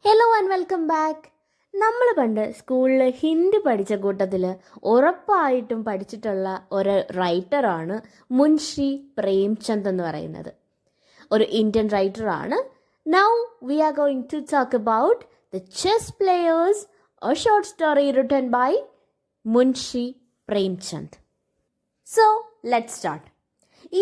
Hello and welcome back. നമ്മൾ പണ്ട് സ്കൂളിൽ ഹിന്ദി പഠിച്ച കൂട്ടത്തിൽ ഉറപ്പായിട്ടും പഠിച്ചിട്ടുള്ള ഒരു റൈറ്ററാണ് മുൻഷി പ്രേംചന്ദ് എന്ന് പറയുന്നത്. ഒരു ഇന്ത്യൻ റൈറ്ററാണ്. Now we are going to talk about the chess players, a short story written by Munshi Premchand. So let's start.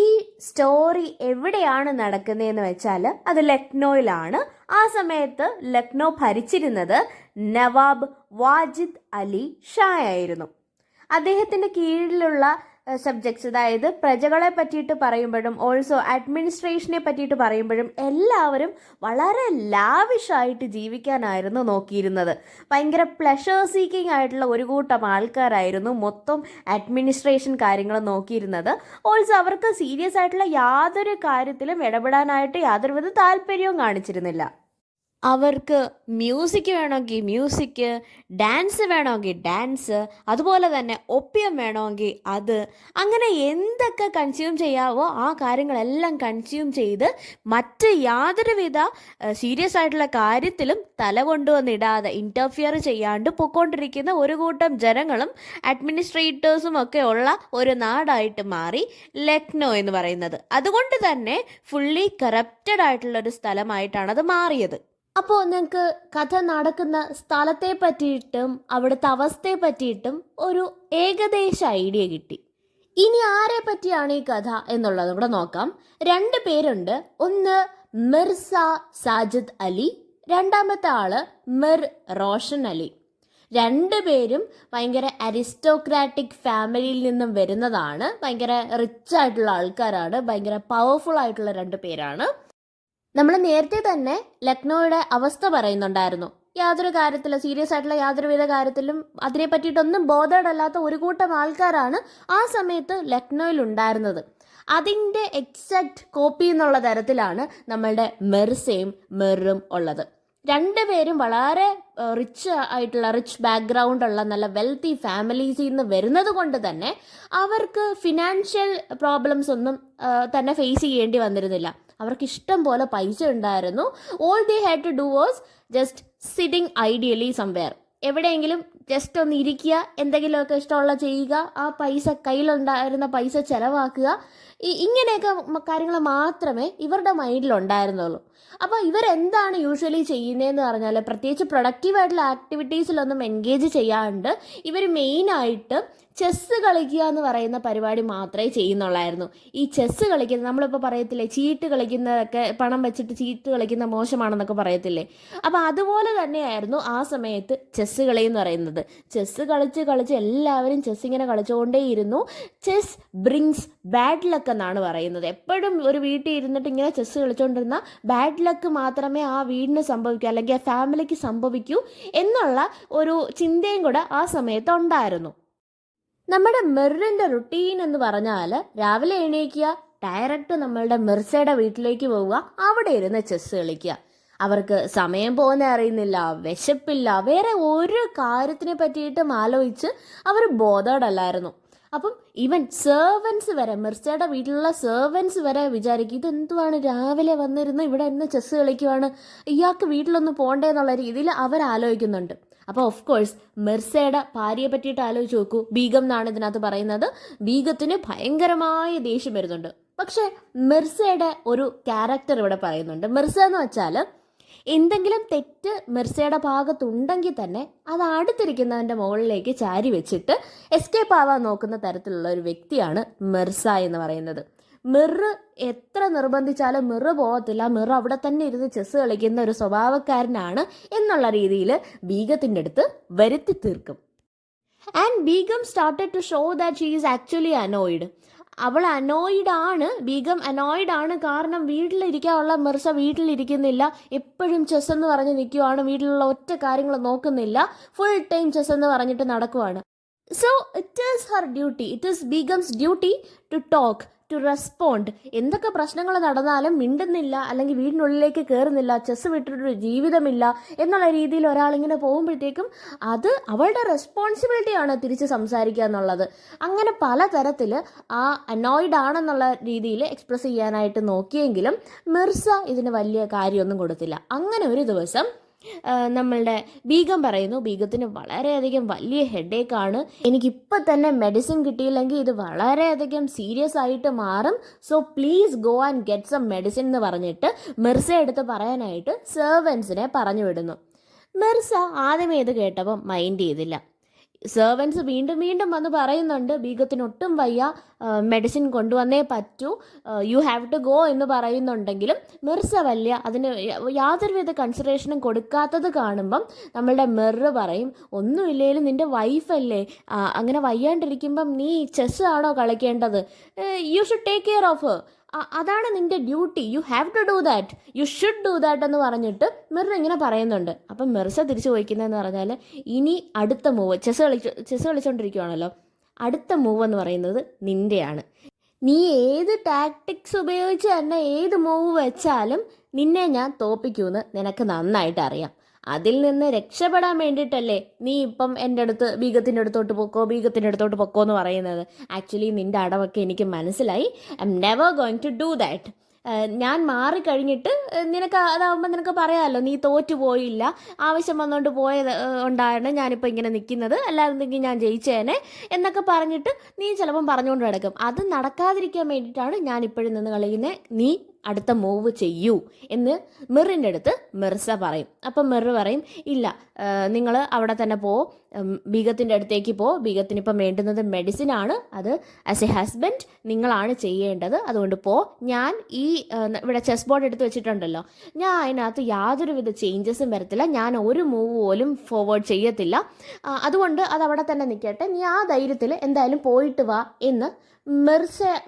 ഈ സ്റ്റോറി എവിടെയാണ് നടക്കുന്നതെന്ന് വെച്ചാൽ അത് ലക്നൗയിലാണ്. ആ സമയത്ത് ലക്നൗ ഭരിച്ചിരുന്നത് നവാബ് വാജിദ് അലി ഷാ ആയിരുന്നു. അദ്ദേഹത്തിൻ്റെ കീഴിലുള്ള സബ്ജക്ട്സ്, അതായത് പ്രജകളെ പറ്റിയിട്ട് പറയുമ്പോഴും ഓൾസോ അഡ്മിനിസ്ട്രേഷനെ പറ്റിയിട്ട് പറയുമ്പോഴും എല്ലാവരും വളരെ ലാവിഷായിട്ട് ജീവിക്കാനായിരുന്നു നോക്കിയിരുന്നത്. ഭയങ്കര പ്ലഷർ സീക്കിംഗ് ആയിട്ടുള്ള ഒരു കൂട്ടം ആൾക്കാരായിരുന്നു മൊത്തം അഡ്മിനിസ്ട്രേഷൻ കാര്യങ്ങൾ നോക്കിയിരുന്നത്. ഓൾസോ അവർക്ക് സീരിയസ് ആയിട്ടുള്ള യാതൊരു കാര്യത്തിലും ഇടപെടാനായിട്ട് യാതൊരുവിധ താല്പര്യവും കാണിച്ചിരുന്നില്ല. അവർക്ക് മ്യൂസിക് വേണമെങ്കിൽ മ്യൂസിക്, ഡാൻസ് വേണമെങ്കിൽ ഡാൻസ്, അതുപോലെ തന്നെ ഒപ്പിയം വേണമെങ്കിൽ അത്, അങ്ങനെ എന്തൊക്കെ കൺസ്യൂം ചെയ്യാവോ ആ കാര്യങ്ങളെല്ലാം കൺസ്യൂം ചെയ്ത് മറ്റ് യാതൊരുവിധ സീരിയസ് ആയിട്ടുള്ള കാര്യത്തിലും തല കൊണ്ടുവന്നിടാതെ ഇൻ്റർഫിയർ ചെയ്യാണ്ട് പൊയ്ക്കൊണ്ടിരിക്കുന്ന ഒരു കൂട്ടം ജനങ്ങളും അഡ്മിനിസ്ട്രേറ്റേഴ്സും ഒക്കെ ഉള്ള ഒരു നാടായിട്ട് മാറി ലക്നൗ എന്ന് പറയുന്നത്. അതുകൊണ്ട് തന്നെ ഫുള്ളി കറപ്റ്റഡ് ആയിട്ടുള്ള ഒരു സ്ഥലമായിട്ടാണ് അത് മാറിയത്. അപ്പോൾ നിങ്ങൾക്ക് കഥ നടക്കുന്ന സ്ഥലത്തെ പറ്റിയിട്ടും അവിടുത്തെ അവസ്ഥയെ പറ്റിയിട്ടും ഒരു ഏകദേശ ഐഡിയ കിട്ടി. ഇനി ആരെ പറ്റിയാണ് ഈ കഥ എന്നുള്ളത് കൂടെ നോക്കാം. 2 പേരുണ്ട്. ഒന്ന് മിർസ സാജിദ് അലി, രണ്ടാമത്തെ ആള് മിർ റോഷൻ അലി. 2 പേരും ഭയങ്കര അരിസ്റ്റോക്രാറ്റിക് ഫാമിലിയിൽ നിന്നും വരുന്നതാണ്. ഭയങ്കര റിച്ച് ആയിട്ടുള്ള ആൾക്കാരാണ്. ഭയങ്കര പവർഫുൾ ആയിട്ടുള്ള 2 പേരാണ്. നമ്മൾ നേരത്തെ തന്നെ ലക്നൗയുടെ അവസ്ഥ പറയുന്നുണ്ടായിരുന്നു. യാതൊരു കാര്യത്തിലും സീരിയസ് ആയിട്ടുള്ള യാതൊരുവിധ കാര്യത്തിലും അതിനെ പറ്റിയിട്ടൊന്നും ബോധേഡല്ലാത്ത ഒരു കൂട്ടം ആൾക്കാരാണ് ആ സമയത്ത് ലക്നൗയിൽ ഉണ്ടായിരുന്നത്. അതിൻ്റെ എക്സാക്ട് കോപ്പി എന്നുള്ള തരത്തിലാണ് നമ്മളുടെ മിർസയും മിറും ഉള്ളത്. 2 പേരും വളരെ റിച്ച് ബാക്ക്ഗ്രൗണ്ട് ഉള്ള നല്ല വെൽത്തി ഫാമിലീസിൽ നിന്ന് വരുന്നത് കൊണ്ട് തന്നെ അവർക്ക് ഫിനാൻഷ്യൽ പ്രോബ്ലംസ് ഒന്നും തന്നെ ഫേസ് ചെയ്യേണ്ടി വന്നിരുന്നില്ല. അവർക്ക് ഇഷ്ടം പോലെ പൈസ ഉണ്ടായിരുന്നു. All they had to do was just sitting ideally somewhere. എവിടെയെങ്കിലും ജസ്റ്റ് ഒന്ന് ഇരിക്കുക, എന്തെങ്കിലുമൊക്കെ ഇഷ്ടമുള്ള ചെയ്യുക, ആ പൈസ കയ്യിലുണ്ടായിരുന്ന പൈസ ചിലവാക്കുക, ഇങ്ങനെയൊക്കെ കാര്യങ്ങൾ മാത്രമേ ഇവരുടെ മൈൻഡിലുണ്ടായിരുന്നുള്ളൂ. അപ്പോൾ ഇവരെന്താണ് യൂഷ്വലി ചെയ്യുന്നതെന്ന് പറഞ്ഞാൽ പ്രത്യേകിച്ച് പ്രൊഡക്റ്റീവായിട്ടുള്ള ആക്ടിവിറ്റീസിലൊന്നും എൻഗേജ് ചെയ്യാണ്ട് ഇവർ മെയിനായിട്ട് ചെസ്സ് കളിക്കുക എന്ന് പറയുന്ന പരിപാടി മാത്രമേ ചെയ്യുന്നുള്ളായിരുന്നു. ഈ ചെസ്സ് കളിക്കുന്നത്, നമ്മളിപ്പോൾ പറയത്തില്ലേ ചീട്ട് കളിക്കുന്നതൊക്കെ, പണം വെച്ചിട്ട് ചീട്ട് കളിക്കുന്ന മോശമാണെന്നൊക്കെ പറയത്തില്ലേ, അപ്പോൾ അതുപോലെ തന്നെയായിരുന്നു ആ സമയത്ത് ചെസ്സ് കളി എന്ന് പറയുന്നത്. ചെസ്സ് കളിച്ച് എല്ലാവരും ചെസ്സ് ഇങ്ങനെ കളിച്ചുകൊണ്ടേയിരുന്നു. ചെസ് ബ്രിങ്സ് ബാഡ് ലക്ക് എന്നാണ് പറയുന്നത്. എപ്പോഴും ഒരു വീട്ടിൽ ഇരുന്നിട്ട് ഇങ്ങനെ ചെസ്സ് കളിച്ചുകൊണ്ടിരുന്ന ബാഡ് ലക്ക് മാത്രമേ ആ വീടിന് സംഭവിക്കൂ അല്ലെങ്കിൽ ആ ഫാമിലിക്ക് സംഭവിക്കൂ എന്നുള്ള ഒരു ചിന്തയും കൂടെ ആ സമയത്ത് ഉണ്ടായിരുന്നു. നമ്മുടെ മിറിൻ്റെ റുട്ടീൻ എന്ന് പറഞ്ഞാൽ രാവിലെ എണീക്കുക, ഡയറക്റ്റ് നമ്മളുടെ മിർസയുടെ വീട്ടിലേക്ക് പോവുക, അവിടെ ഇരുന്ന് ചെസ്സ് കളിക്കുക. അവർക്ക് സമയം പോകുന്ന അറിയുന്നില്ല, വിശപ്പില്ല, വേറെ ഒരു കാര്യത്തിനെ പറ്റിയിട്ടും ആലോചിച്ച് അവർ ബോധേഡല്ലായിരുന്നു. അപ്പം ഈവൻ സെർവൻസ് വരെ, മിർസയുടെ വീട്ടിലുള്ള സെർവൻസ് വരെ വിചാരിക്കും ഇതെന്തുവാണ് രാവിലെ വന്നിരുന്ന് ഇവിടെ ഇരുന്ന് ചെസ്സ് കളിക്കുവാണ്, ഇയാൾക്ക് വീട്ടിലൊന്ന് പോകണ്ടേ എന്നുള്ള രീതിയിൽ അവരാലോചിക്കുന്നുണ്ട്. അപ്പോൾ ഓഫ് കോഴ്സ് മിർസയുടെ ഭാര്യയെ പറ്റിയിട്ട് ആലോചിച്ച് നോക്കൂ. ബീഗം എന്നാണ് ഇതിനകത്ത് പറയുന്നത്. ബീഗത്തിന് ഭയങ്കരമായ ദേഷ്യം വരുന്നുണ്ട്. പക്ഷേ മിർസയുടെ ഒരു ക്യാരക്ടർ ഇവിടെ പറയുന്നുണ്ട്. മിർസ എന്ന് വെച്ചാൽ എന്തെങ്കിലും തെറ്റ് മിർസയുടെ ഭാഗത്തുണ്ടെങ്കിൽ തന്നെ അത് അടുത്തിരിക്കുന്നതിൻ്റെ മുകളിലേക്ക് ചാരി വെച്ചിട്ട് എസ്കേപ്പ് ആവാൻ നോക്കുന്ന തരത്തിലുള്ള ഒരു വ്യക്തിയാണ് മിർസ എന്ന് പറയുന്നത്. മിറ് എത്ര നിർബന്ധിച്ചാലും മിറ് പോകത്തില്ല. മിറ് അവിടെ തന്നെ ഇരുന്ന് ചെസ്സ് കളിക്കുന്ന ഒരു സ്വഭാവക്കാരനാണ് എന്നുള്ള രീതിയിൽ ബീഗത്തിൻ്റെ അടുത്ത് വരുത്തി തീർക്കും. And Begum started to show that she is actually annoyed. അവൾ അനോയിഡാണ്, ബീഗം അനോയിഡാണ്. കാരണം വീട്ടിലിരിക്കാനുള്ള മിർസ വീട്ടിലിരിക്കുന്നില്ല, എപ്പോഴും ചെസ് എന്ന് പറഞ്ഞ് നിൽക്കുവാണ്, വീട്ടിലുള്ള ഒറ്റ കാര്യങ്ങൾ നോക്കുന്നില്ല, ഫുൾ ടൈം ചെസ് എന്ന് പറഞ്ഞിട്ട് നടക്കുവാണ്. So it is her duty, it is Begum's duty to talk, to respond. എന്തൊക്കെ പ്രശ്നങ്ങൾ നടന്നാലും മിണ്ടുന്നില്ല, അല്ലെങ്കിൽ വീടിനുള്ളിലേക്ക് കയറുന്നില്ല, ചെസ്സ് വിട്ടിട്ടൊരു ജീവിതമില്ല എന്നുള്ള രീതിയിൽ ഒരാളിങ്ങനെ പോകുമ്പോഴത്തേക്കും അത് അവളുടെ റെസ്പോൺസിബിലിറ്റിയാണ് തിരിച്ച് സംസാരിക്കുക എന്നുള്ളത്. അങ്ങനെ പലതരത്തിൽ ആ അനോയിഡ് ആണെന്നുള്ള രീതിയിൽ എക്സ്പ്രസ് ചെയ്യാനായിട്ട് നോക്കിയെങ്കിലും മിർസ ഇതിന് വലിയ കാര്യമൊന്നും കൊടുത്തില്ല. അങ്ങനെ ഒരു ദിവസം നമ്മളുടെ ബീഗം പറയുന്നു ബീഗത്തിന് വളരെയധികം വലിയ ഹെഡേക്കാണ്, എനിക്കിപ്പോൾ തന്നെ മെഡിസിൻ കിട്ടിയില്ലെങ്കിൽ ഇത് വളരെയധികം സീരിയസ് ആയിട്ട് മാറും, so please go and get some medicine എന്ന് പറഞ്ഞിട്ട് മിർസ എടുത്ത് പറയാനായിട്ട് സെർവൻസിനെ പറഞ്ഞു വിടുന്നു. മിർസ ആദ്യമേ ഇത് കേട്ടപ്പോൾ മൈൻഡ് ചെയ്തില്ല. സെർവൻസ് വീണ്ടും വീണ്ടും വന്ന് പറയുന്നുണ്ട് ബീഗത്തിന് ഒട്ടും വയ്യ, മെഡിസിൻ കൊണ്ടുവന്നേ പറ്റൂ, യു ഹാവ് ടു ഗോ എന്ന് പറയുന്നുണ്ടെങ്കിലും മിർസ വലിയ അതിന് യാതൊരുവിധ കൺസിഡറേഷനും കൊടുക്കാത്തത് കാണുമ്പം നമ്മളുടെ മിർ പറയും ഒന്നുമില്ലേലും നിൻ്റെ വൈഫല്ലേ, അങ്ങനെ വയ്യാണ്ടിരിക്കുമ്പം നീ ചെസ് ആണോ കളിക്കേണ്ടത്, you should take care of her, അതാണ് നിൻ്റെ duty, you have to do that, you should do that എന്ന് പറഞ്ഞിട്ട് മിർ ഇങ്ങനെ പറയുന്നുണ്ട്. അപ്പം മിർസ തിരിച്ചു ചോദിക്കുന്നതെന്ന് പറഞ്ഞാൽ ഇനി അടുത്ത മൂവ് ചെസ് കളിച്ചുകൊണ്ടിരിക്കുകയാണല്ലോ, അടുത്ത മൂവ് എന്ന് പറയുന്നത് നിൻ്റെയാണ്, നീ ഏത് ടാക്ടിക്സ് ഉപയോഗിച്ച് തന്നെ ഏത് മൂവ് വെച്ചാലും നിന്നെ ഞാൻ തോപ്പിക്കുമെന്ന് നിനക്ക് നന്നായിട്ട് അറിയാം, അതിൽ നിന്ന് രക്ഷപ്പെടാൻ വേണ്ടിയിട്ടല്ലേ നീ ഇപ്പം എൻ്റെ അടുത്ത് ബീഗത്തിൻ്റെ അടുത്തോട്ട് പൊക്കോ എന്ന് പറയുന്നത്. ആക്ച്വലി നിൻ്റെ അടവൊക്കെ എനിക്ക് മനസ്സിലായി, I am never going to do that. ഞാൻ മാറിക്കഴിഞ്ഞിട്ട് നിനക്ക് അതാവുമ്പോൾ നിനക്ക് പറയാമല്ലോ നീ തോറ്റു പോയില്ല, ആവശ്യം വന്നുകൊണ്ട് പോയത് ഉണ്ടായാണ് ഞാനിപ്പോൾ ഇങ്ങനെ നിൽക്കുന്നത്, അല്ലായിരുന്നെങ്കിൽ ഞാൻ ജയിച്ചേനെ എന്നൊക്കെ പറഞ്ഞിട്ട് നീ ചിലപ്പം പറഞ്ഞുകൊണ്ട് കിടക്കും. അത് നടക്കാതിരിക്കാൻ വേണ്ടിയിട്ടാണ് ഞാൻ ഇപ്പോഴും നിന്ന് കളിക്കുന്നത്, നീ അടുത്ത മൂവ് ചെയ്യൂ എന്ന് മിറിൻ്റെ അടുത്ത് മിർസ പറയും. അപ്പം മിർ പറയും ഇല്ല, നിങ്ങൾ അവിടെ തന്നെ ബീഗത്തിൻ്റെ അടുത്തേക്ക് ബീഗത്തിന് ഇപ്പം വേണ്ടുന്നത് മെഡിസിനാണ്, അത് ആസ് എ ഹസ്ബൻഡ് നിങ്ങളാണ് ചെയ്യേണ്ടത്, അതുകൊണ്ട് ഞാൻ ഈ ഇവിടെ ചെസ് ബോർഡ് എടുത്ത് വെച്ചിട്ടുണ്ടല്ലോ, ഞാൻ അതിനകത്ത് യാതൊരുവിധ ചേഞ്ചസും വരത്തില്ല, ഞാൻ ഒരു മൂവ് പോലും ഫോർവേഡ് ചെയ്യത്തില്ല, അതുകൊണ്ട് അതവിടെ തന്നെ നിൽക്കട്ടെ, നീ ആ ധൈര്യത്തിൽ എന്തായാലും പോയിട്ട് വാ എന്ന്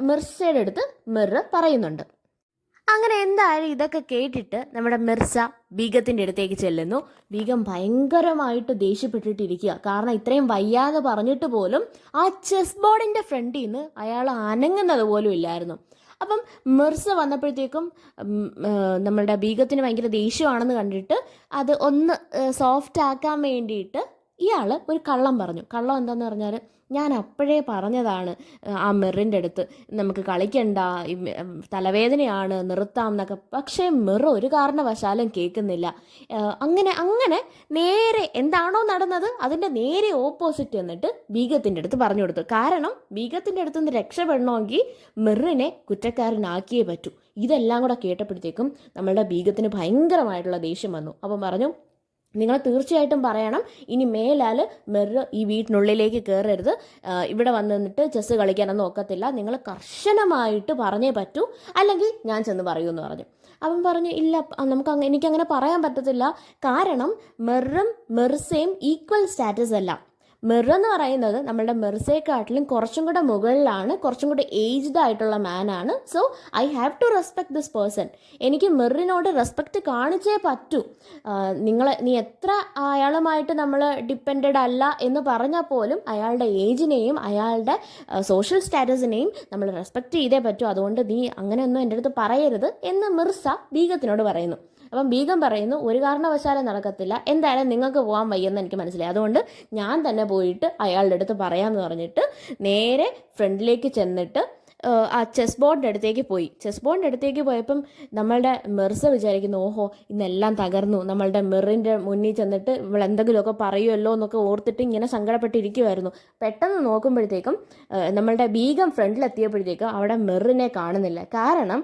മിർസയുടെ അടുത്ത് മിർ പറയുന്നുണ്ട്. അങ്ങനെ എന്തായാലും ഇതൊക്കെ കേട്ടിട്ട് നമ്മുടെ മിർസ ബീഗത്തിൻ്റെ അടുത്തേക്ക് ചെല്ലുന്നു. ബീഗം ഭയങ്കരമായിട്ട് ദേഷ്യപ്പെട്ടിട്ടിരിക്കുക, കാരണം ഇത്രയും വയ്യാതെ പറഞ്ഞിട്ട് പോലും ആ ചെസ് ബോർഡിൻ്റെ ഫ്രണ്ടിൽ നിന്ന് അയാൾ അനങ്ങുന്നത് പോലും ഇല്ലായിരുന്നു. അപ്പം മിർസ വന്നപ്പോഴത്തേക്കും നമ്മളുടെ ബീഗത്തിന് ഭയങ്കര ദേഷ്യമാണെന്ന് കണ്ടിട്ട് അത് ഒന്ന് സോഫ്റ്റ് ആക്കാൻ വേണ്ടിയിട്ട് ഇയാൾ ഒരു കള്ളം പറഞ്ഞു. കള്ളം എന്താണെന്ന് പറഞ്ഞാൽ ഞാൻ അപ്പോഴേ പറഞ്ഞതാണ് ആ മിറിൻ്റെ അടുത്ത് നമുക്ക് കളിക്കണ്ട, തലവേദനയാണ്, നിർത്താം എന്നൊക്കെ, പക്ഷേ മിർ ഒരു കാരണവശാലും കേൾക്കുന്നില്ല. അങ്ങനെ നേരെ എന്താണോ നടന്നത് അതിൻ്റെ നേരെ ഓപ്പോസിറ്റ് എന്നിട്ട് ബീഗത്തിൻ്റെ അടുത്ത് പറഞ്ഞു കൊടുത്തു. കാരണം ബീഗത്തിൻ്റെ അടുത്ത് നിന്ന് രക്ഷപ്പെടണമെങ്കിൽ മിറിനെ കുറ്റക്കാരനാക്കിയേ പറ്റൂ. ഇതെല്ലാം കൂടെ കേട്ടപ്പോഴത്തേക്കും നമ്മളുടെ ബീഗത്തിന് ഭയങ്കരമായിട്ടുള്ള ദേഷ്യം വന്നു. അപ്പം പറഞ്ഞു നിങ്ങൾ തീർച്ചയായിട്ടും പറയണം ഇനി മേലാൽ മിർ ഈ വീട്ടിനുള്ളിലേക്ക് കയറരുത്, ഇവിടെ വന്നിട്ട് ചെസ്സ് കളിക്കാനൊന്നും ഒക്കത്തില്ല, നിങ്ങൾ കർശനമായിട്ട് പറഞ്ഞേ പറ്റൂ, അല്ലെങ്കിൽ ഞാൻ ചെന്ന് പറയുമെന്ന് പറഞ്ഞു. അവൻ പറഞ്ഞു ഇല്ല, എനിക്കങ്ങനെ പറയാൻ പറ്റത്തില്ല, കാരണം മിറും മിർസയും ഈക്വൽ സ്റ്റാറ്റസ് അല്ല. മിർ എന്ന് പറയുന്നത് നമ്മളുടെ മിർസയെക്കാട്ടിലും കുറച്ചും കൂടെ മുകളിലാണ്, കുറച്ചും കൂടെ ഏജ്ഡ് ആയിട്ടുള്ള മാനാണ്. So I have to respect this person, എനിക്ക് മിറിനോട് റെസ്പെക്റ്റ് കാണിച്ചേ പറ്റൂ. നീ എത്ര അയാളുമായിട്ട് നമ്മൾ ഡിപ്പെൻഡഡ് അല്ല എന്ന് പറഞ്ഞാൽ പോലും അയാളുടെ ഏജിനെയും അയാളുടെ സോഷ്യൽ സ്റ്റാറ്റസിനെയും നമ്മൾ റെസ്പെക്റ്റ് ചെയ്തേ പറ്റൂ, അതുകൊണ്ട് നീ അങ്ങനെയൊന്നും എൻ്റെ അടുത്ത് പറയരുത് എന്ന് മിർസ ബീഗത്തിനോട് പറയുന്നു. അപ്പം ബീഗം പറയുന്നു ഒരു കാരണവശാലും നടക്കത്തില്ല, എന്തായാലും നിങ്ങൾക്ക് പോകാൻ വയ്യെന്ന് എനിക്ക് മനസ്സിലായി, അതുകൊണ്ട് ഞാൻ തന്നെ പോയിട്ട് അയാളുടെ അടുത്ത് പറയാമെന്ന് പറഞ്ഞിട്ട് നേരെ ഫ്രണ്ടിലേക്ക് ചെന്നിട്ട് ആ ചെസ് ബോർഡിൻ്റെ അടുത്തേക്ക് പോയപ്പം നമ്മളുടെ മിർസ വിചാരിക്കുന്നു ഓഹോ ഇന്നെല്ലാം തകർന്നു, നമ്മളുടെ മിറിൻ്റെ മുന്നിൽ ചെന്നിട്ട് ഇവളെന്തെങ്കിലുമൊക്കെ പറയുമല്ലോ എന്നൊക്കെ ഓർത്തിട്ട് ഇങ്ങനെ സങ്കടപ്പെട്ടിരിക്കുമായിരുന്നു. പെട്ടെന്ന് നോക്കുമ്പോഴത്തേക്കും നമ്മളുടെ ബീഗം ഫ്രണ്ടിലെത്തിയപ്പോഴത്തേക്കും അവിടെ മിറിനെ കാണുന്നില്ല. കാരണം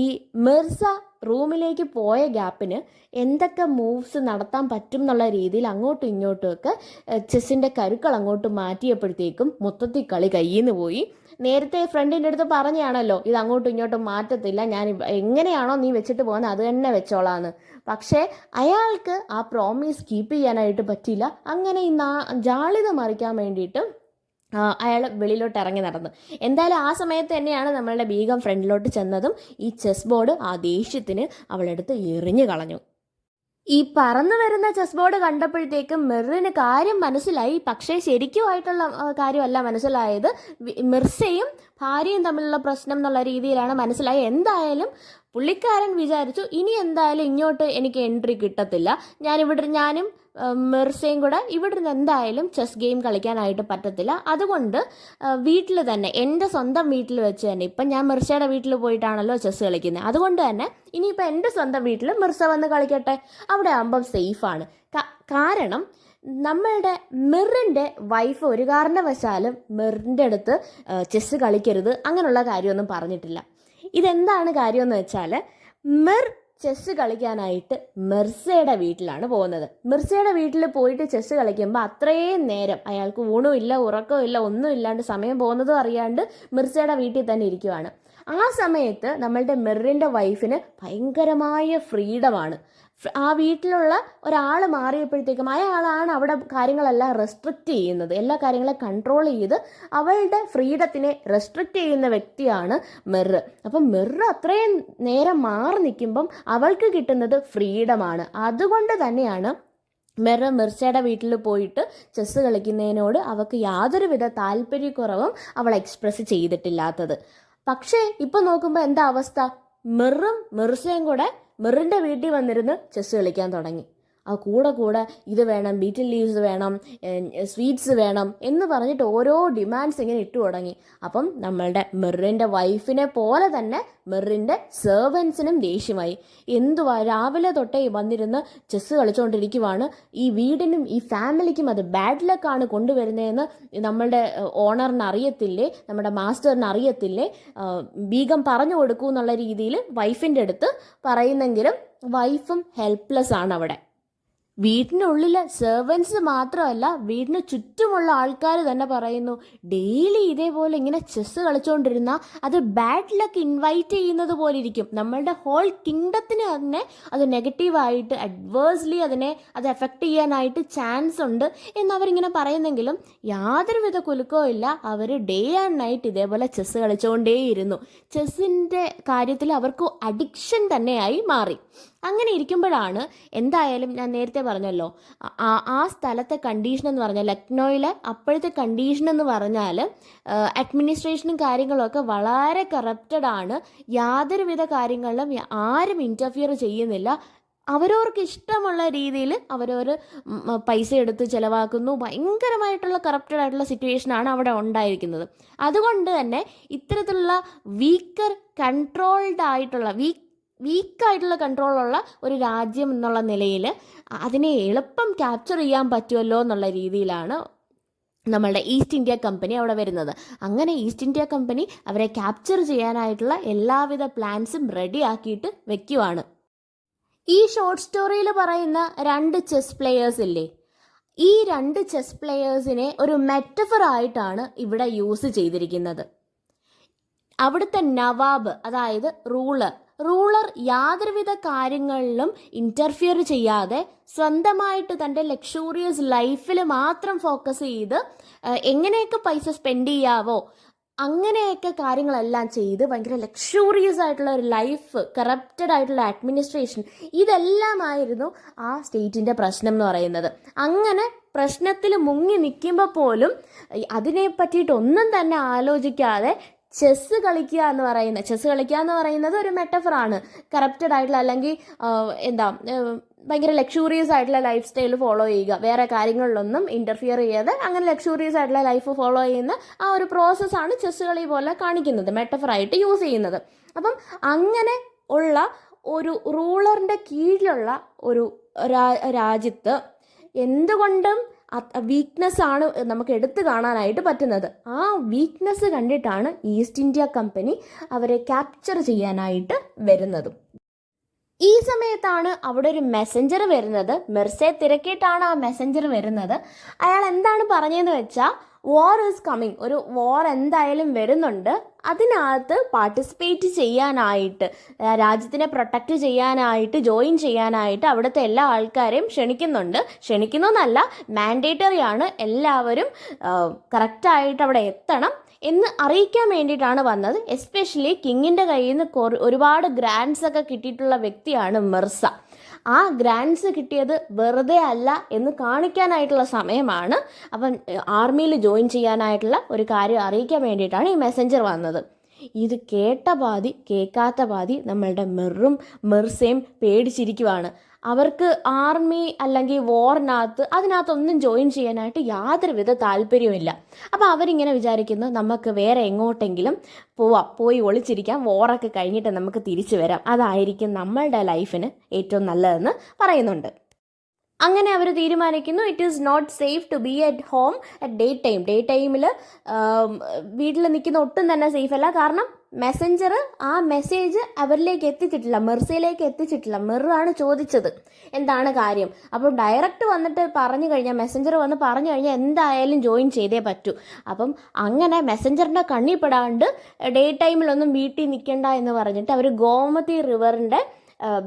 ഈ മിർസ റൂമിലേക്ക് പോയ ഗ്യാപ്പിന് എന്തൊക്കെ മൂവ്സ് നടത്താൻ പറ്റും എന്നുള്ള രീതിയിൽ അങ്ങോട്ടും ഇങ്ങോട്ടുമൊക്കെ ചെസ്സിൻ്റെ കരുക്കൾ അങ്ങോട്ട് മാറ്റിയപ്പോഴത്തേക്കും മൊത്തത്തിൽ കളി കയ്യിൽ നിന്ന് പോയി. നേരത്തെ ഫ്രണ്ടിൻ്റെ അടുത്ത് പറഞ്ഞാണല്ലോ ഇത് അങ്ങോട്ടും ഇങ്ങോട്ടും മാറ്റത്തില്ല, ഞാൻ എങ്ങനെയാണോ നീ വെച്ചിട്ട് പോകുന്നത് അത് തന്നെ വെച്ചോളാന്ന്. പക്ഷേ അയാൾക്ക് ആ പ്രോമിസ് കീപ്പ് ചെയ്യാനായിട്ട് പറ്റിയില്ല. അങ്ങനെ ഈ ജാളിത മറിക്കാൻ വേണ്ടിയിട്ട് അയാൾ വെളിയിലോട്ട് ഇറങ്ങി നടന്നു. എന്തായാലും ആ സമയത്ത് തന്നെയാണ് നമ്മളുടെ ബീഗം ഫ്രണ്ടിലോട്ട് ചെന്നതും ഈ ചെസ് ബോർഡ് ആ ദേഷ്യത്തിന് അവളെടുത്ത് എറിഞ്ഞു കളഞ്ഞു. ഈ പറന്നു വരുന്ന ചെസ് ബോർഡ് കണ്ടപ്പോഴത്തേക്കും മിറിന് കാര്യം മനസ്സിലായി. പക്ഷേ ശരിക്കുമായിട്ടുള്ള കാര്യമല്ല മനസ്സിലായത്, മിർസയും ഭാര്യയും തമ്മിലുള്ള പ്രശ്നം എന്നുള്ള രീതിയിലാണ് മനസ്സിലായി. എന്തായാലും പുള്ളിക്കാരൻ വിചാരിച്ചു ഇനി എന്തായാലും ഇങ്ങോട്ട് എനിക്ക് എൻട്രി കിട്ടത്തില്ല, ഞാനും മിർസയും കൂടെ ഇവിടെ നിന്ന് എന്തായാലും ചെസ് ഗെയിം കളിക്കാനായിട്ട് പറ്റത്തില്ല. അതുകൊണ്ട് വീട്ടിൽ തന്നെ, എൻ്റെ സ്വന്തം വീട്ടിൽ വെച്ച് തന്നെ, ഇപ്പം ഞാൻ മിർസയുടെ വീട്ടിൽ പോയിട്ടാണല്ലോ ചെസ് കളിക്കുന്നത്, അതുകൊണ്ട് തന്നെ ഇനിയിപ്പോൾ എൻ്റെ സ്വന്തം വീട്ടിൽ മിർസ വന്ന് കളിക്കട്ടെ, അവിടെ ആകുമ്പം സേഫാണ്. കാരണം നമ്മളുടെ മിറിൻ്റെ വൈഫ് ഒരു കാരണവശാലും മിറിൻ്റെ അടുത്ത് ചെസ്സ് കളിക്കരുത് അങ്ങനെയുള്ള കാര്യമൊന്നും പറഞ്ഞിട്ടില്ല. ഇതെന്താണ് കാര്യമെന്ന് വെച്ചാൽ, മിർ ചെസ്സ് കളിക്കാനായിട്ട് മിർസയുടെ വീട്ടിലാണ് പോകുന്നത്. മിർസയുടെ വീട്ടിൽ പോയിട്ട് ചെസ്സ് കളിക്കുമ്പോൾ അത്രയും നേരം അയാൾക്ക് ഊണും ഇല്ല, ഉറക്കവും ഇല്ല, ഒന്നും ഇല്ലാണ്ട് സമയം പോകുന്നതും അറിയാണ്ട് മിർസയുടെ വീട്ടിൽ തന്നെ ഇരിക്കുവാണ്. ആ സമയത്ത് നമ്മളുടെ മിറിൻ്റെ വൈഫിന് ഭയങ്കരമായ ഫ്രീഡമാണ്. ആ വീട്ടിലുള്ള ഒരാൾ മാറിയപ്പോഴത്തേക്കും അയാളാണ് അവിടെ കാര്യങ്ങളെല്ലാം റെസ്ട്രിക്റ്റ് ചെയ്യുന്നത്, എല്ലാ കാര്യങ്ങളെ കൺട്രോൾ ചെയ്ത് അവളുടെ ഫ്രീഡത്തിനെ റെസ്ട്രിക്റ്റ് ചെയ്യുന്ന വ്യക്തിയാണ് മിർ. അപ്പം മിർ അത്രയും നേരം മാറി നിൽക്കുമ്പം അവൾക്ക് കിട്ടുന്നത് ഫ്രീഡമാണ്. അതുകൊണ്ട് തന്നെയാണ് മിർസയുടെ വീട്ടിൽ പോയിട്ട് ചെസ്സ് കളിക്കുന്നതിനോട് അവൾക്ക് യാതൊരുവിധ താല്പര്യക്കുറവും അവൾ എക്സ്പ്രസ് ചെയ്തിട്ടില്ലാത്തത്. പക്ഷേ ഇപ്പം നോക്കുമ്പോൾ എന്താ അവസ്ഥ, മിറും മിർസയും കൂടെ മിറിൻ്റെ വീട്ടിൽ വന്നിരുന്ന് ചെസ്സ് കളിക്കാൻ തുടങ്ങി. ആ കൂടെ ഇത് വേണം, ബീറ്റിൽ ലീവ്സ് വേണം, സ്വീറ്റ്സ് വേണം എന്ന് പറഞ്ഞിട്ട് ഓരോ ഡിമാൻഡ്സ് ഇങ്ങനെ ഇട്ടു തുടങ്ങി. അപ്പം നമ്മളുടെ മിറിൻ്റെ വൈഫിനെ പോലെ തന്നെ മിറിൻ്റെ സെർവൻസിനും ദേഷ്യമായി. എന്തുവാ രാവിലെ തൊട്ടേ വന്നിരുന്ന് ചെസ്സ് കളിച്ചുകൊണ്ടിരിക്കുവാണ്, ഈ വീടിനും ഈ ഫാമിലിക്കും അത് ബാഡ് ലക്കാണ് കൊണ്ടുവരുന്നതെന്ന് നമ്മളുടെ ഓണറിന് അറിയത്തില്ലേ, നമ്മുടെ മാസ്റ്ററിന് അറിയത്തില്ലേ, ബീഗം പറഞ്ഞു കൊടുക്കൂ എന്നുള്ള രീതിയിൽ വൈഫിൻ്റെ അടുത്ത് പറയുന്നെങ്കിലും വൈഫും ഹെൽപ്ലെസ് ആണ് അവിടെ. വീട്ടിനുള്ളിൽ സെർവൻസ് മാത്രമല്ല, വീടിന് ചുറ്റുമുള്ള ആൾക്കാർ തന്നെ പറയുന്നു, ഡെയിലി ഇതേപോലെ ഇങ്ങനെ ചെസ്സ് കളിച്ചുകൊണ്ടിരുന്നാൽ അത് ബാഡ് ലക്ക് ഇൻവൈറ്റ് ചെയ്യുന്നത് പോലെ ഇരിക്കും, നമ്മളുടെ ഹോൾ കിങ്ഡത്തിന് തന്നെ അത് നെഗറ്റീവായിട്ട് അഡ്വേഴ്സ്ലി അത് എഫക്റ്റ് ചെയ്യാനായിട്ട് ചാൻസ് ഉണ്ട് എന്നവരിങ്ങനെ പറയുന്നെങ്കിലും യാതൊരുവിധ കുലുക്കവും ഇല്ല. അവർ ഡേ ആൻഡ് നൈറ്റ് ഇതേപോലെ ചെസ്സ് കളിച്ചുകൊണ്ടേയിരുന്നു. ചെസ്സിൻ്റെ കാര്യത്തിൽ അവർക്ക് അഡിക്ഷൻ തന്നെയായി മാറി. അങ്ങനെ ഇരിക്കുമ്പോഴാണ് എന്തായാലും ഞാൻ നേരത്തെ പറഞ്ഞല്ലോ, ആ സ്ഥലത്തെ കണ്ടീഷൻ എന്ന് പറഞ്ഞാൽ, ലക്നോയിലെ അപ്പോഴത്തെ കണ്ടീഷൻ എന്ന് പറഞ്ഞാൽ അഡ്മിനിസ്ട്രേഷനും കാര്യങ്ങളൊക്കെ വളരെ കറപ്റ്റഡ് ആണ്. യാതൊരുവിധ കാര്യങ്ങളിലും ആരും ഇൻ്റർഫിയർ ചെയ്യുന്നില്ല. അവരവർക്ക് ഇഷ്ടമുള്ള രീതിയിൽ അവരവർ പൈസ എടുത്ത് ചിലവാക്കുന്നു. ഭയങ്കരമായിട്ടുള്ള കറപ്റ്റഡ് ആയിട്ടുള്ള സിറ്റുവേഷനാണ് അവിടെ ഉണ്ടായിരിക്കുന്നത്. അതുകൊണ്ട് തന്നെ ഇത്തരത്തിലുള്ള വീക്കായിട്ടുള്ള കൺട്രോളുള്ള ഒരു രാജ്യം എന്നുള്ള നിലയിൽ അതിനെ എളുപ്പം ക്യാപ്ചർ ചെയ്യാൻ പറ്റുമല്ലോ എന്നുള്ള രീതിയിലാണ് നമ്മളുടെ ഈസ്റ്റ് ഇന്ത്യ കമ്പനി അവിടെ വരുന്നത്. അങ്ങനെ ഈസ്റ്റ് ഇന്ത്യ കമ്പനി അവരെ ക്യാപ്ചർ ചെയ്യാനായിട്ടുള്ള എല്ലാവിധ പ്ലാൻസും റെഡി ആക്കിയിട്ട് വെക്കുവാണ്. ഈ ഷോർട്ട് സ്റ്റോറിയിൽ പറയുന്ന 2 ചെസ് പ്ലെയേഴ്സ് ഇല്ലേ, ഈ 2 ചെസ് പ്ലെയേഴ്സിനെ ഒരു മെറ്റഫർ ആയിട്ടാണ് ഇവിടെ യൂസ് ചെയ്തിരിക്കുന്നത്. അവിടുത്തെ നവാബ്, അതായത് റൂളർ യാതൊരുവിധ കാര്യങ്ങളിലും ഇൻ്റർഫിയർ ചെയ്യാതെ സ്വന്തമായിട്ട് തൻ്റെ ലക്ഷൂറിയസ് ലൈഫിൽ മാത്രം ഫോക്കസ് ചെയ്ത് എങ്ങനെയൊക്കെ പൈസ സ്പെൻഡ് ചെയ്യാവോ അങ്ങനെയൊക്കെ കാര്യങ്ങളെല്ലാം ചെയ്ത് ഭയങ്കര ലക്ഷൂറിയസ് ആയിട്ടുള്ള ഒരു ലൈഫ്, കറപ്റ്റഡ് ആയിട്ടുള്ള അഡ്മിനിസ്ട്രേഷൻ, ഇതെല്ലാമായിരുന്നു ആ സ്റ്റേറ്റിൻ്റെ പ്രശ്നം എന്ന് പറയുന്നത്. അങ്ങനെ പ്രശ്നത്തിൽ മുങ്ങി നിൽക്കുമ്പോൾ പോലും അതിനെ പറ്റിയിട്ടൊന്നും തന്നെ ആലോചിക്കാതെ ചെസ്സ് കളിക്കുക എന്ന് പറയുന്നത് ഒരു മെറ്റഫറാണ്. കറപ്റ്റഡ് ആയിട്ടുള്ള അല്ലെങ്കിൽ ഭയങ്കര ലക്ഷൂറിയസ് ആയിട്ടുള്ള ലൈഫ് സ്റ്റൈൽ ഫോളോ ചെയ്യുക, വേറെ കാര്യങ്ങളിലൊന്നും ഇൻ്റർഫിയർ ചെയ്യാതെ അങ്ങനെ ലക്ഷൂറിയസ് ആയിട്ടുള്ള ലൈഫ് ഫോളോ ചെയ്യുന്ന ആ ഒരു പ്രോസസ്സാണ് ചെസ്സ് കളി പോലെ കാണിക്കുന്നത്, മെറ്റഫറായിട്ട് യൂസ് ചെയ്യുന്നത്. അപ്പം അങ്ങനെ ഉള്ള ഒരു റൂളറിൻ്റെ കീഴിലുള്ള ഒരു രാജ്യത്ത് എന്തുകൊണ്ടും വീക്ക്നെസ് ആണ് നമുക്ക് എടുത്തു കാണാനായിട്ട് പറ്റുന്നത്. ആ വീക്ക്നെസ് കണ്ടിട്ടാണ് ഈസ്റ്റ് ഇന്ത്യ കമ്പനി അവരെ ക്യാപ്ചർ ചെയ്യാനായിട്ട് വരുന്നതും. ഈ സമയത്താണ് അവിടെ ഒരു മെസ്സഞ്ചർ വരുന്നത്. മിർസയെ തിരക്കിയിട്ടാണ് ആ മെസ്സഞ്ചർ വരുന്നത്. അയാൾ എന്താണ് പറഞ്ഞതെന്ന് വെച്ചാൽ, വാർ ഈസ് കമ്മിങ്, ഒരു വാർ എന്തായാലും വരുന്നുണ്ട്, അതിനകത്ത് പാർട്ടിസിപ്പേറ്റ് ചെയ്യാനായിട്ട്, രാജ്യത്തിനെ പ്രൊട്ടക്റ്റ് ചെയ്യാനായിട്ട്, ജോയിൻ ചെയ്യാനായിട്ട് അവിടുത്തെ എല്ലാ ആൾക്കാരെയും ക്ഷണിക്കുന്നല്ല, മാൻഡേറ്ററി ആണ്, എല്ലാവരും കറക്റ്റായിട്ട് അവിടെ എത്തണം എന്ന് അറിയിക്കാൻ വേണ്ടിയിട്ടാണ് വന്നത്. എസ്പെഷ്യലി കിങ്ങിൻ്റെ കയ്യിൽ നിന്ന് ഒരുപാട് ഗ്രാൻഡ്സ് ഒക്കെ കിട്ടിയിട്ടുള്ള വ്യക്തിയാണ് മിർസ. ആ ഗ്രാൻഡ്സ് കിട്ടിയത് വെറുതെ അല്ല എന്ന് കാണിക്കാനായിട്ടുള്ള സമയമാണ്. അപ്പം ആർമിയിൽ ജോയിൻ ചെയ്യാനായിട്ടുള്ള ഒരു കാര്യം അറിയിക്കാൻ വേണ്ടിയിട്ടാണ് ഈ മെസ്സഞ്ചർ വന്നത്. ഇത് കേട്ട പാതി കേൾക്കാത്ത പാതി നമ്മളുടെ മിർസയും പേടിച്ചിരിക്കുവാണ്. അവർക്ക് ആർമി അല്ലെങ്കിൽ വാറിനകത്ത് അതിനകത്തൊന്നും ജോയിൻ ചെയ്യാനായിട്ട് യാതൊരുവിധ താല്പര്യമില്ല. അപ്പോൾ അവരിങ്ങനെ വിചാരിക്കുന്നു, നമുക്ക് വേറെ എങ്ങോട്ടെങ്കിലും പോയി ഒളിച്ചിരിക്കാം, വാറൊക്കെ കഴിഞ്ഞിട്ട് നമുക്ക് തിരിച്ചു വരാം, അതായിരിക്കും നമ്മളുടെ ലൈഫിന് ഏറ്റവും നല്ലതെന്ന് പറയുന്നുണ്ട്. അങ്ങനെ അവർ തീരുമാനിക്കുന്നു, it is not safe to be at home at day ടൈമിൽ വീട്ടിൽ നിൽക്കുന്ന ഒട്ടും തന്നെ സേഫ് അല്ല. കാരണം മെസ്സഞ്ചർ ആ മെസ്സേജ് അവരിലേക്ക് എത്തിച്ചിട്ടില്ല, മിർസയിലേക്ക് എത്തിച്ചിട്ടില്ല. മിറാണ് ചോദിച്ചത് എന്താണ് കാര്യം. അപ്പം ഡയറക്റ്റ് വന്നിട്ട് പറഞ്ഞു കഴിഞ്ഞാൽ, മെസ്സഞ്ചർ വന്ന് പറഞ്ഞു കഴിഞ്ഞാൽ എന്തായാലും ജോയിൻ ചെയ്തേ പറ്റൂ. അപ്പം അങ്ങനെ മെസ്സഞ്ചറിൻ്റെ കണ്ണിൽ പെടാണ്ട് ഡേ ടൈമിലൊന്നും വീട്ടിൽ നിൽക്കണ്ട എന്ന് പറഞ്ഞിട്ട് അവർ ഗോമതി റിവറിൻ്റെ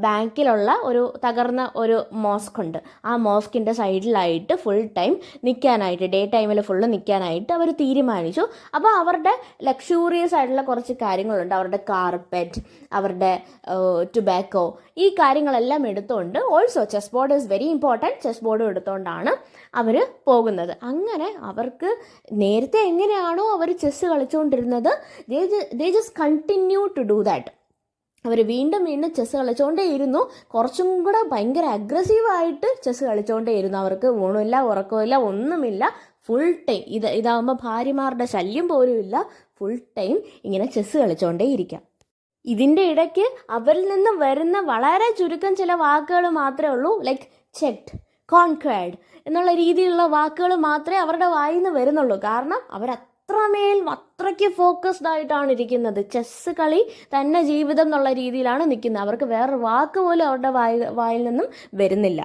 ബാങ്കിലുള്ള ഒരു തകർന്ന ഒരു മോസ്ക് ഉണ്ട്, ആ മോസ്കിൻ്റെ സൈഡിലായിട്ട് ഫുൾ ടൈം നിൽക്കാനായിട്ട്, ഡേ ടൈമിൽ ഫുള്ള് നിൽക്കാനായിട്ട് അവർ തീരുമാനിച്ചു. അപ്പോൾ അവരുടെ ലക്ഷൂറിയസ് ആയിട്ടുള്ള കുറച്ച് കാര്യങ്ങളുണ്ട്, അവരുടെ കാർപ്പറ്റ്, അവരുടെ ടുബാക്കോ, ഈ കാര്യങ്ങളെല്ലാം എടുത്തുകൊണ്ട്, also chess board is very important, chess ബോർഡും എടുത്തുകൊണ്ടാണ് അവർ പോകുന്നത്. അങ്ങനെ അവർക്ക് നേരത്തെ എങ്ങനെയാണോ അവർ ചെസ്സ് കളിച്ചുകൊണ്ടിരുന്നത്, they just continue to do that. അവർ വീണ്ടും ചെസ്സ് കളിച്ചുകൊണ്ടേയിരുന്നു, കുറച്ചും കൂടെ ഭയങ്കര അഗ്രസീവായിട്ട് ചെസ്സ് കളിച്ചുകൊണ്ടേയിരുന്നു. അവർക്ക് ഊണമില്ല, ഉറക്കമില്ല, ഒന്നുമില്ല, ഫുൾ ടൈം ഇതാകുമ്പോൾ ഭാര്യമാരുടെ ശല്യം പോലും ഇല്ല, ഫുൾ ടൈം ഇങ്ങനെ ചെസ്സ് കളിച്ചുകൊണ്ടേ ഇരിക്കാം. ഇതിൻ്റെ ഇടയ്ക്ക് അവരിൽ നിന്ന് വരുന്ന വളരെ ചുരുക്കം ചില വാക്കുകൾ മാത്രമേ ഉള്ളൂ, ലൈക്ക് ചെക്ഡ്, കോൺക്വേർഡ് എന്നുള്ള രീതിയിലുള്ള വാക്കുകൾ മാത്രമേ അവരുടെ വായിൽ നിന്ന് വരുന്നുള്ളൂ. കാരണം അത്രയ്ക്ക് ഫോക്കസ്ഡ് ആയിട്ടാണ് ഇരിക്കുന്നത്, ചെസ്സ് കളി തന്നെ ജീവിതം എന്നുള്ള രീതിയിലാണ് നിൽക്കുന്നത്. അവർക്ക് വേറൊരു വാക്ക് പോലും അവരുടെ വായിൽ നിന്നും വരുന്നില്ല.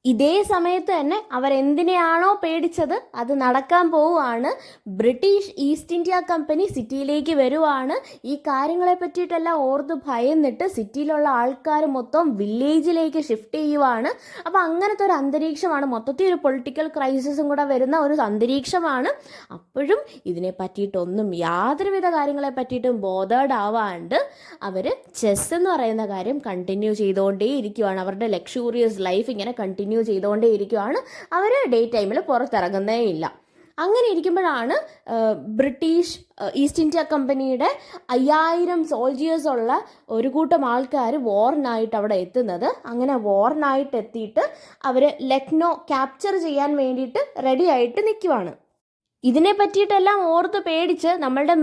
ഇതേ സമയത്ത് തന്നെ അവരെന്തിനെയാണോ പേടിച്ചത് അത് നടക്കാൻ പോവുകയാണ്. ബ്രിട്ടീഷ് ഈസ്റ്റ് ഇന്ത്യ കമ്പനി സിറ്റിയിലേക്ക് വരുവാണ്. ഈ കാര്യങ്ങളെ പറ്റിയിട്ടെല്ലാം ഓർത്ത് ഭയന്നിട്ട് സിറ്റിയിലുള്ള ആൾക്കാർ മൊത്തം വില്ലേജിലേക്ക് ഷിഫ്റ്റ് ചെയ്യുവാണ്. അപ്പോൾ അങ്ങനത്തെ ഒരു അന്തരീക്ഷമാണ്, മൊത്തത്തിൽ ഒരു പൊളിറ്റിക്കൽ ക്രൈസിസും കൂടെ വരുന്ന ഒരു അന്തരീക്ഷമാണ്. അപ്പോഴും ഇതിനെ പറ്റിയിട്ടൊന്നും യാതൊരുവിധ കാര്യങ്ങളെ പറ്റിയിട്ടും ബോധേഡ് ആവാണ്ട് അവർ ചെസ് എന്ന് പറയുന്ന കാര്യം കണ്ടിന്യൂ ചെയ്തുകൊണ്ടേ ഇരിക്കുവാണ്. അവരുടെ ലക്ഷൂറിയസ് ലൈഫ് ഇങ്ങനെ കണ്ടിന്യൂ ചെയ്തുകൊണ്ടേ ഇരിക്കുവാണ്. അവർ ഡേ ടൈമിൽ പുറത്തിറങ്ങുന്നേ ഇല്ല. അങ്ങനെ ഇരിക്കുമ്പോഴാണ് ബ്രിട്ടീഷ് ഈസ്റ്റ് ഇന്ത്യ കമ്പനിയുടെ 5000 സോൾജിയേഴ്സ് ഉള്ള ഒരു കൂട്ടം ആൾക്കാർ വാറിനായിട്ട് അവിടെ എത്തുന്നത്. അങ്ങനെ വാറിനായിട്ട് എത്തിയിട്ട് അവർ ലക്നോ ക്യാപ്ചർ ചെയ്യാൻ വേണ്ടിയിട്ട് റെഡി ആയിട്ട് നിൽക്കുവാണ്. ഇതിനെ പറ്റിയിട്ടെല്ലാം ഓർത്ത് പേടിച്ച് നമ്മളുടെ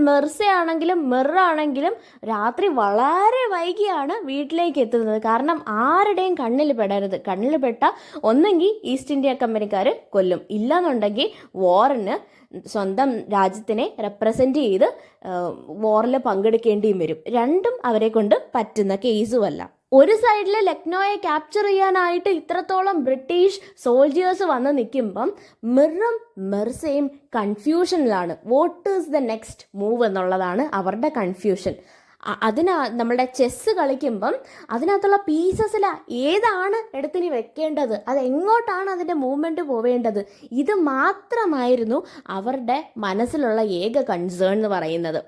മിറാണെങ്കിലും രാത്രി വളരെ വൈകിയാണ് വീട്ടിലേക്ക് എത്തുന്നത്. കാരണം ആരുടെയും കണ്ണിൽ പെട്ട ഒന്നെങ്കിൽ ഈസ്റ്റ് ഇന്ത്യ കമ്പനിക്കാർ കൊല്ലും, ഇല്ലാന്നുണ്ടെങ്കിൽ വാറിന് സ്വന്തം രാജ്യത്തിനെ റെപ്രസെൻ്റ് ചെയ്ത് വാറിൽ പങ്കെടുക്കേണ്ടിയും വരും. രണ്ടും അവരെ കൊണ്ട് പറ്റുന്ന കേസുമല്ല. ഒരു സൈഡിൽ ലക്നോയെ ക്യാപ്ചർ ചെയ്യാനായിട്ട് ഇത്രത്തോളം ബ്രിട്ടീഷ് സോൾജിയേഴ്സ് വന്ന് നിൽക്കുമ്പം മിറും മിർസയും കൺഫ്യൂഷനിലാണ്. What is the next move എന്നുള്ളതാണ് അവരുടെ കൺഫ്യൂഷൻ. നമ്മളുടെ ചെസ്സ് കളിക്കുമ്പം അതിനകത്തുള്ള പീസസിൽ ഏതാണ് എടുത്തിനി വെക്കേണ്ടത്, അതെങ്ങോട്ടാണ് അതിൻ്റെ മൂവ്മെൻറ്റ് പോവേണ്ടത്, ഇത് മാത്രമായിരുന്നു അവരുടെ മനസ്സിലുള്ള ഏക കൺസേൺ എന്ന് പറയുന്നത്.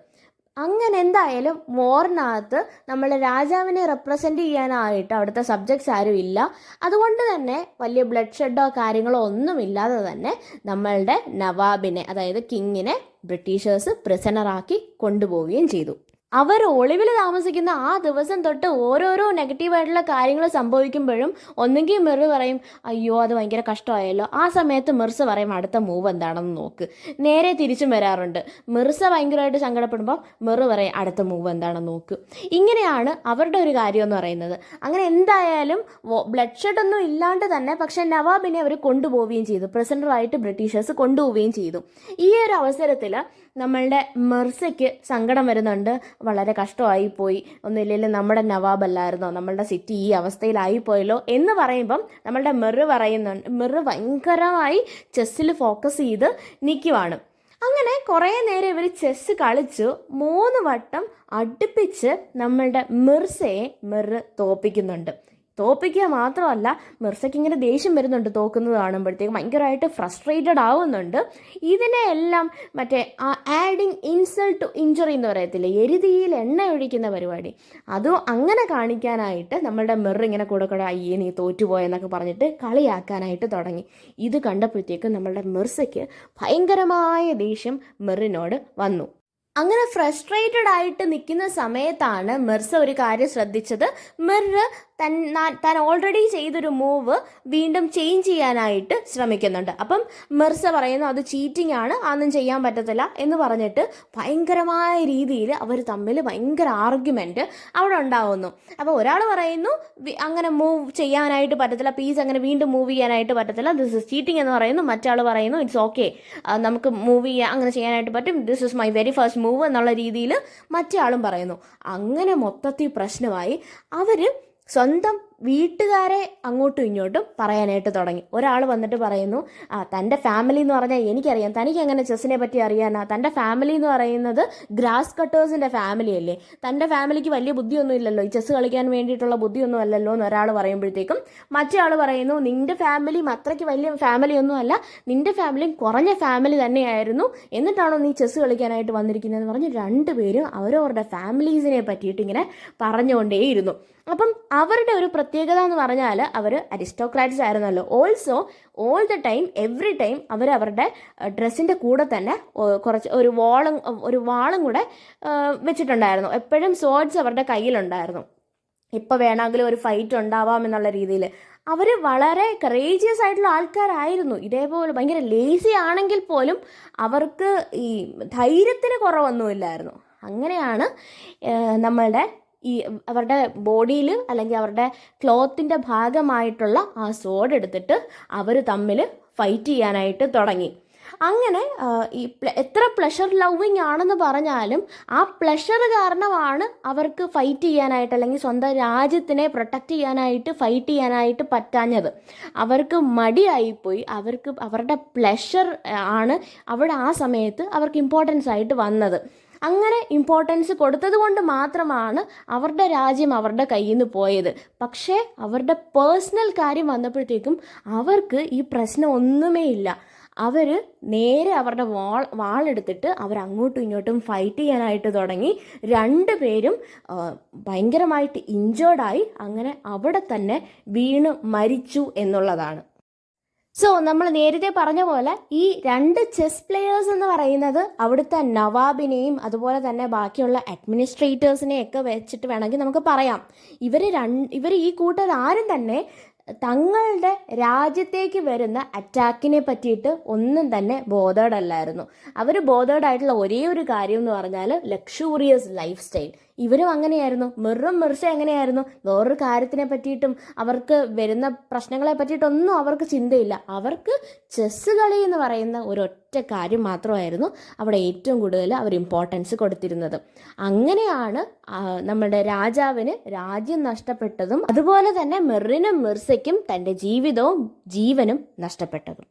അങ്ങനെ എന്തായാലും വാറിനകത്ത് നമ്മൾ രാജാവിനെ റെപ്രസെൻ്റ് ചെയ്യാനായിട്ട് അവിടുത്തെ സബ്ജക്ട്സ് ആരും ഇല്ല. അതുകൊണ്ട് തന്നെ വലിയ ബ്ലഡ് ഷെഡോ കാര്യങ്ങളോ ഒന്നുമില്ലാതെ തന്നെ നമ്മളുടെ നവാബിനെ, അതായത് കിങ്ങിനെ, ബ്രിട്ടീഷേഴ്സ് പ്രിസണറാക്കി കൊണ്ടുപോവുകയും ചെയ്തു. അവർ ഒളിവിൽ താമസിക്കുന്ന ആ ദിവസം തൊട്ട് ഓരോരോ നെഗറ്റീവായിട്ടുള്ള കാര്യങ്ങൾ സംഭവിക്കുമ്പോഴും ഒന്നെങ്കിൽ മിർ പറയും അയ്യോ അത് ഭയങ്കര കഷ്ടമായല്ലോ, ആ സമയത്ത് മിർസ പറയും അടുത്ത മൂവ് എന്താണെന്ന് നോക്ക്. നേരെ തിരിച്ചും വരാറുണ്ട്. മിർസ ഭയങ്കരമായിട്ട് സങ്കടപ്പെടുമ്പോൾ മിർ പറയും അടുത്ത മൂവ് എന്താണെന്ന് നോക്ക്. ഇങ്ങനെയാണ് അവരുടെ ഒരു കാര്യം എന്ന് പറയുന്നത്. അങ്ങനെ എന്തായാലും ബ്ലഡ് ഷെഡ് ഒന്നും ഇല്ലാണ്ട് തന്നെ പക്ഷെ നവാബിനെ അവർ കൊണ്ടുപോവുകയും ചെയ്തു, പ്രിസണറായിട്ട് ബ്രിട്ടീഷേഴ്സ് കൊണ്ടുപോവുകയും ചെയ്തു. ഈ ഒരു അവസരത്തിൽ നമ്മളുടെ മിർസയ്ക്ക് സങ്കടം വരുന്നുണ്ട്, വളരെ കഷ്ടമായിപ്പോയി, ഒന്നുമില്ലെങ്കിലും നമ്മുടെ നവാബല്ലായിരുന്നോ, നമ്മളുടെ സിറ്റി ഈ അവസ്ഥയിലായിപ്പോയല്ലോ എന്ന് പറയുമ്പം നമ്മളുടെ മിർ ഭയങ്കരമായി ചെസ്സിൽ ഫോക്കസ് ചെയ്ത് നിൽക്കുവാണ്. അങ്ങനെ കുറേ നേരം ഇവർ ചെസ്സ് കളിച്ചു. 3 വട്ടം അടുപ്പിച്ച് നമ്മളുടെ മിർസയെ തോപ്പിക്കുന്നുണ്ട്. തോപ്പിക്കുക മാത്രമല്ല, മിർസയ്ക്ക് ഇങ്ങനെ ദേഷ്യം വരുന്നുണ്ട് തോക്കുന്നത് കാണുമ്പോഴത്തേക്ക്, ഭയങ്കരമായിട്ട് ഫ്രസ്ട്രേറ്റഡ് ആവുന്നുണ്ട്. ഇതിനെല്ലാം മറ്റേ ആഡിങ് ഇൻസൾട്ട് ടു ഇഞ്ചുറി എന്ന് പറയത്തില്ലേ, എരുതിയിൽ എണ്ണ ഒഴിക്കുന്ന പരിപാടി, അതും അങ്ങനെ കാണിക്കാനായിട്ട് നമ്മളുടെ മിർ ഇങ്ങനെ കൂടെ അയ്യേ നീ തോറ്റുപോയെന്നൊക്കെ പറഞ്ഞിട്ട് കളിയാക്കാനായിട്ട് തുടങ്ങി. ഇത് കണ്ടപ്പോഴത്തേക്കും നമ്മളുടെ മിർസയ്ക്ക് ഭയങ്കരമായ ദേഷ്യം മിറിനോട് വന്നു. അങ്ങനെ ഫ്രസ്ട്രേറ്റഡ് ആയിട്ട് നിൽക്കുന്ന സമയത്താണ് മിർസ ഒരു കാര്യം ശ്രദ്ധിച്ചത്. മിർ താൻ ഓൾറെഡി ചെയ്തൊരു മൂവ് വീണ്ടും ചേഞ്ച് ചെയ്യാനായിട്ട് ശ്രമിക്കുന്നുണ്ട്. അപ്പം മിർസ പറയുന്നു അത് ചീറ്റിംഗ് ആണ്, അതൊന്നും ചെയ്യാൻ പറ്റത്തില്ല എന്ന് പറഞ്ഞിട്ട് ഭയങ്കരമായ രീതിയിൽ അവർ തമ്മിൽ ഭയങ്കര ആർഗ്യുമെൻറ്റ് അവിടെ ഉണ്ടാവുന്നു. അപ്പോൾ ഒരാൾ പറയുന്നു അങ്ങനെ മൂവ് ചെയ്യാനായിട്ട് പറ്റത്തില്ല, പീസ് അങ്ങനെ വീണ്ടും മൂവ് ചെയ്യാനായിട്ട് പറ്റത്തില്ല, ദിസ് ഇസ് ചീറ്റിംഗ് എന്ന് പറയുന്നു. മറ്റാൾ പറയുന്നു ഇറ്റ്സ് ഓക്കെ, നമുക്ക് മൂവ് ചെയ്യാൻ അങ്ങനെ ചെയ്യാനായിട്ട് പറ്റും, this is my very first move എന്നുള്ള രീതിയിൽ മറ്റേ ആളും പറയുന്നു. അങ്ങനെ മൊത്തത്തിൽ പ്രശ്നമായി. അവർ സ്വന്തം വീട്ടുകാരെ അങ്ങോട്ടും ഇങ്ങോട്ടും പറയാനായിട്ട് തുടങ്ങി. ഒരാൾ വന്നിട്ട് പറയുന്നു തൻ്റെ ഫാമിലി എന്ന് പറഞ്ഞാൽ എനിക്കറിയാം, തനിക്ക് എങ്ങനെ ചെസ്സിനെ പറ്റി അറിയാനാ, തൻ്റെ ഫാമിലി എന്ന് പറയുന്നത് ഗ്രാസ് കട്ടേഴ്സിൻ്റെ ഫാമിലി അല്ലേ, തൻ്റെ ഫാമിലിക്ക് വലിയ ബുദ്ധിയൊന്നും ഇല്ലല്ലോ, ഈ ചെസ്സ് കളിക്കാൻ വേണ്ടിയിട്ടുള്ള ബുദ്ധിയൊന്നും അല്ലല്ലോ എന്ന് ഒരാൾ പറയുമ്പോഴത്തേക്കും മറ്റേ ആൾ പറയുന്നു നിൻ്റെ ഫാമിലിയും അത്രയ്ക്ക് വലിയ ഫാമിലിയൊന്നും അല്ല, നിൻ്റെ ഫാമിലിയും കുറഞ്ഞ ഫാമിലി തന്നെയായിരുന്നു, എന്നിട്ടാണോ നീ ചെസ്സ് കളിക്കാനായിട്ട് വന്നിരിക്കുന്നതെന്ന് പറഞ്ഞ് രണ്ടുപേരും അവരവരുടെ ഫാമിലീസിനെ പറ്റിയിട്ട് ഇങ്ങനെ പറഞ്ഞുകൊണ്ടേയിരുന്നു. അപ്പം അവരുടെ ഒരു പ്രത്യേകത എന്ന് പറഞ്ഞാൽ അവർ അരിസ്റ്റോക്രാറ്റ്സ് ആയിരുന്നല്ലോ. Also all the time every time അവരുടെ ഡ്രസ്സിൻ്റെ കൂടെ തന്നെ കുറച്ച് ഒരു വാളും കൂടെ വെച്ചിട്ടുണ്ടായിരുന്നു. എപ്പോഴും സോഡ്സ് അവരുടെ കയ്യിലുണ്ടായിരുന്നു. ഇപ്പോൾ വേണമെങ്കിലും ഒരു ഫൈറ്റ് ഉണ്ടാവാം എന്നുള്ള രീതിയിൽ അവർ വളരെ കറേജിയസ് ആയിട്ടുള്ള ആൾക്കാരായിരുന്നു. ഇതേപോലെ ഭയങ്കര ലേസി ആണെങ്കിൽ പോലും അവർക്ക് ഈ ധൈര്യത്തിന് കുറവൊന്നുമില്ലായിരുന്നു. അങ്ങനെയാണ് നമ്മളുടെ ഈ അവരുടെ ബോഡിയിൽ അല്ലെങ്കിൽ അവരുടെ ക്ലോത്തിൻ്റെ ഭാഗമായിട്ടുള്ള ആ സോഡ് എടുത്തിട്ട് അവർ തമ്മിൽ ഫൈറ്റ് ചെയ്യാനായിട്ട് തുടങ്ങി. അങ്ങനെ ഈ എത്ര പ്ലഷർ ലവിങ് ആണെന്ന് പറഞ്ഞാലും ആ പ്ലഷർ കാരണമാണ് അവർക്ക് ഫൈറ്റ് ചെയ്യാനായിട്ട് അല്ലെങ്കിൽ സ്വന്തം രാജ്യത്തിനെ പ്രൊട്ടക്റ്റ് ചെയ്യാനായിട്ട് ഫൈറ്റ് ചെയ്യാനായിട്ട് പറ്റാഞ്ഞത്. അവർക്ക് മടിയായിപ്പോയി. അവരുടെ പ്ലഷർ ആണ് അവിടെ ആ സമയത്ത് അവർക്ക് ഇമ്പോർട്ടൻസ് ആയിട്ട് വന്നത്. അങ്ങനെ ഇമ്പോർട്ടൻസ് കൊടുത്തത് കൊണ്ട് മാത്രമാണ് അവരുടെ രാജ്യം അവരുടെ കയ്യിൽ നിന്ന് പോയത്. പക്ഷേ അവരുടെ പേഴ്സണൽ കാര്യം വന്നപ്പോഴത്തേക്കും അവർക്ക് ഈ പ്രശ്നം ഒന്നുമേ ഇല്ല. അവർ നേരെ അവരുടെ വാളെടുത്തിട്ട് അവർ അങ്ങോട്ടും ഇങ്ങോട്ടും ഫൈറ്റ് ചെയ്യാനായിട്ട് തുടങ്ങി. രണ്ടുപേരും ഭയങ്കരമായിട്ട് ഇഞ്ചേർഡായി. അങ്ങനെ അവിടെ തന്നെ വീണ് മരിച്ചു എന്നുള്ളതാണ്. സോ നമ്മൾ നേരത്തെ പറഞ്ഞ പോലെ ഈ രണ്ട് ചെസ് പ്ലെയേഴ്സ് എന്ന് പറയുന്നത് അവിടുത്തെ നവാബിനെയും അതുപോലെ തന്നെ ബാക്കിയുള്ള അഡ്മിനിസ്ട്രേറ്റേഴ്സിനെയൊക്കെ വെച്ചിട്ട് വേണമെങ്കിൽ നമുക്ക് പറയാം. ഇവർ ഈ കൂട്ടർ ആരും തന്നെ തങ്ങളുടെ രാജ്യത്തേക്ക് വരുന്ന അറ്റാക്കിനെ പറ്റിയിട്ട് ഒന്നും തന്നെ ബോധേഡല്ലായിരുന്നു. അവർ ബോധേഡായിട്ടുള്ള ഒരേ ഒരു കാര്യം എന്ന് പറഞ്ഞാൽ ലക്ഷൂറിയസ് ലൈഫ് സ്റ്റൈൽ. ഇവരും അങ്ങനെയായിരുന്നു. മിർസ എങ്ങനെയായിരുന്നു, വേറൊരു കാര്യത്തിനെ പറ്റിയിട്ടും അവർക്ക് വരുന്ന പ്രശ്നങ്ങളെ പറ്റിയിട്ടൊന്നും അവർക്ക് ചിന്തയില്ല. അവർക്ക് ചെസ്സ് കളി എന്ന് പറയുന്ന ഒരൊറ്റ കാര്യം മാത്രമായിരുന്നു അവിടെ ഏറ്റവും കൂടുതൽ അവർ ഇമ്പോർട്ടൻസ് കൊടുത്തിരുന്നത്. അങ്ങനെയാണ് നമ്മുടെ രാജാവിന് രാജ്യം നഷ്ടപ്പെട്ടതും അതുപോലെ തന്നെ മിറിനും മിർസയ്ക്കും തൻ്റെ ജീവിതവും ജീവനും നഷ്ടപ്പെട്ടതും.